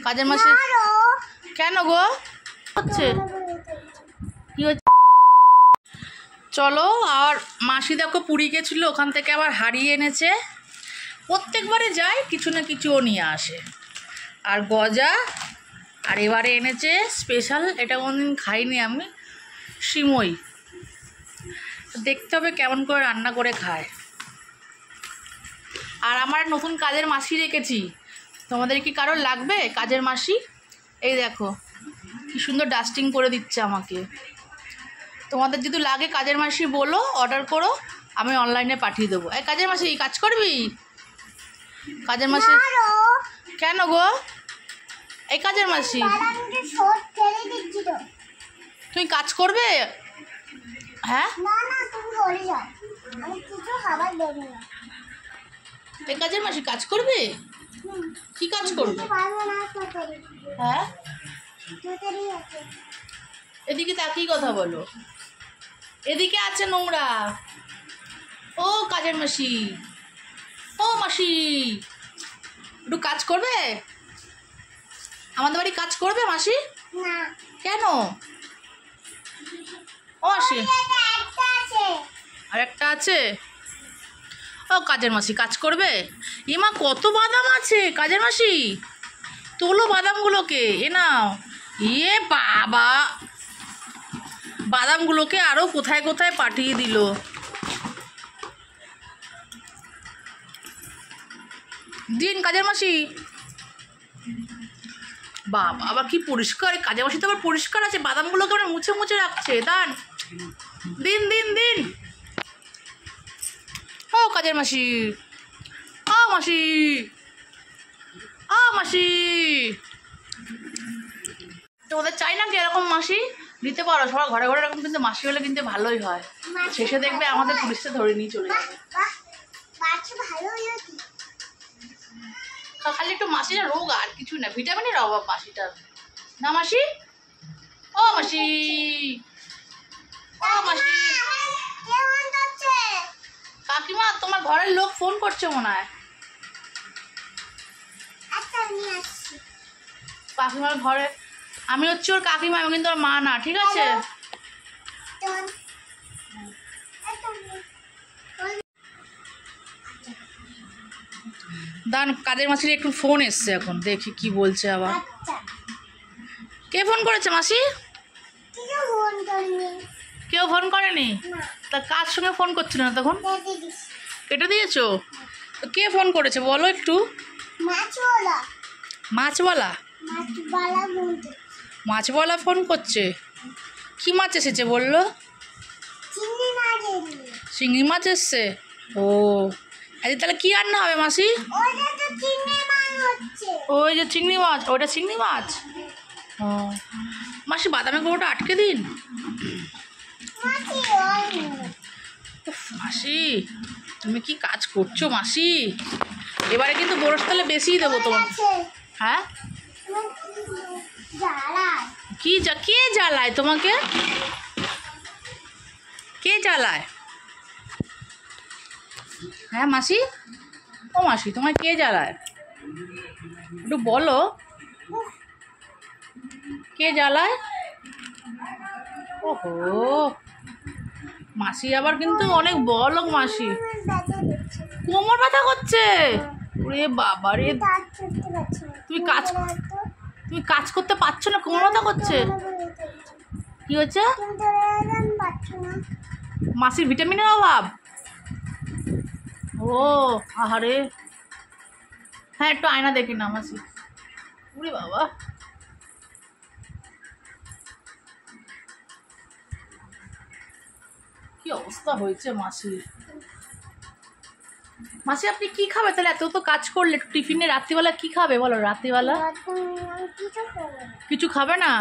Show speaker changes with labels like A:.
A: কাজের মাসি কেন গো হচ্ছে কি হচ্ছে? চলো। আর মাসি দেখো পুরী গেছিলো, ওখান থেকে আবার হারিয়ে এনেছে। প্রত্যেকবারে যাই কিছু না কিছু ও নিয়ে আসে। আর গজা, আর এবারে এনেছে স্পেশাল, এটা কোনদিন খাইনি আমি, সিমই। দেখতে হবে কেমন করে রান্না করে খায়। আর আমার নতুন কাজের মাসি রেখেছি, তোমাদের কি কারোর লাগবে কাজের মাসি? এই দেখো কি সুন্দর ডাস্টিং করে দিচ্ছে আমাকে। তোমাদের যদি লাগে কাজের মাসি বলো, অর্ডার করো, আমি অনলাইনে পাঠিয়ে দেবো। এই কাজের মাসি কাজ করবি? কাজের মাসি কেন গো? এই কাজের মাসি তুমি কাজ করবে? হ্যাঁ এই কাজের মাসি কাজ করবে? কি কাজ করবে? হ্যাঁ এদিকে তাকিয়ে কথা বলো, এদিকে আছে নোংরা। ও কাজের মাসি, ও মাসি একটু কাজ করবে? আমাদের বাড়ি কাজ করবে মাসি? কেন? ও মাসি আর একটা আছে। ও কাজের মাসি কাজ করবে? এমা কত বাদাম আছে কাজের মাসি, তোলো বাদামগুলোকে। এ নাও। ইয়ে বাবা, বাদামগুলোকে আরও কোথায় কোথায় পাঠিয়ে দিল। দিন কাজের মাসি। বাবা আবার কি পরিষ্কার, কাজের মাসি তো আবার পরিষ্কার আছে, বাদামগুলোকে আবার মুছে মুছে রাখছে। দান, দিন দিন দিন। ও কাজের মাসি, ও মাসি, ও মাসি। তোমাদের চাই না কি এরকম মাসি? দিতে পারো, সবার ঘরে ঘরে এরকম কিন্তু মাসি হলে কিন্তু ভালোই হয়। শেষে দেখবে আমাদের পুলিশে ধরে নিয়ে চলে যাবে। খালি একটু মাসিটা রোগ, আর কিছু না, ভিটামিনের অভাব মাসিটার না। মাসি, ও মাসি, ও মাসি। কাকিমা তোমার ঘরের লোক ফোন করছে মনে হয়। কাকিমার ঘরে, আমি হচ্ছে ওর কাকিমা, আমি কিন্তু ওর মা না, ঠিক আছে? দান, কাজের মাসির একটু ফোন এসছে, এখন দেখি কি বলছে আবার। কে ফোন করেছে মাসি? কেউ ফোন করেনি? তা কার সঙ্গে ফোন করছিল না তখন? কেটে দিয়েছো? কে ফোন করেছে বলো একটু। মাছওয়ালা? মাছওয়ালা ফোন করছে? কি মাছ এসেছে বললো? চিংড়ি মাছ এসছে। ও আজ তাহলে কি রান্না হবে মাসি? ওই যে চিংড়ি মাছ, ওইটা চিংড়ি মাছ। ও মাসি বাদামের গুঁড়োটা আটকে দিন। মাসি তুমি কি কাজ করছো মাসি? এবারে কিন্তু বরফ তাহলে বেশিই দেবো তোমার। হ্যাঁ কি কে জ্বালায় তোমাকে? কে জ্বালায়? হ্যাঁ মাসি, ও মাসি তোমার কে জ্বালায় একটু বলো, কে জ্বালায়? ওহো মাসি আবার কিন্তু অনেক বড়লোক মাসি। কোমর ব্যথা করছে? ওরে বাবা রে, তুমি কাজ করতে পারছো না, কোমর ব্যথা করছে? কি হচ্ছে? মাসির ভিটামিনের অভাব। ও আহারে, হ্যাঁ একটু আয়না দেখি না মাসি। ওরে বাবা, কি অবস্থা হয়েছে মাসি। মাসি আপনি কি খাবে তাহলে? এত তো কাজ করলে, টিফিনে রাত্রিবেলা কি খাবে বলো? রাত্রিবেলা কিছু খাবে না?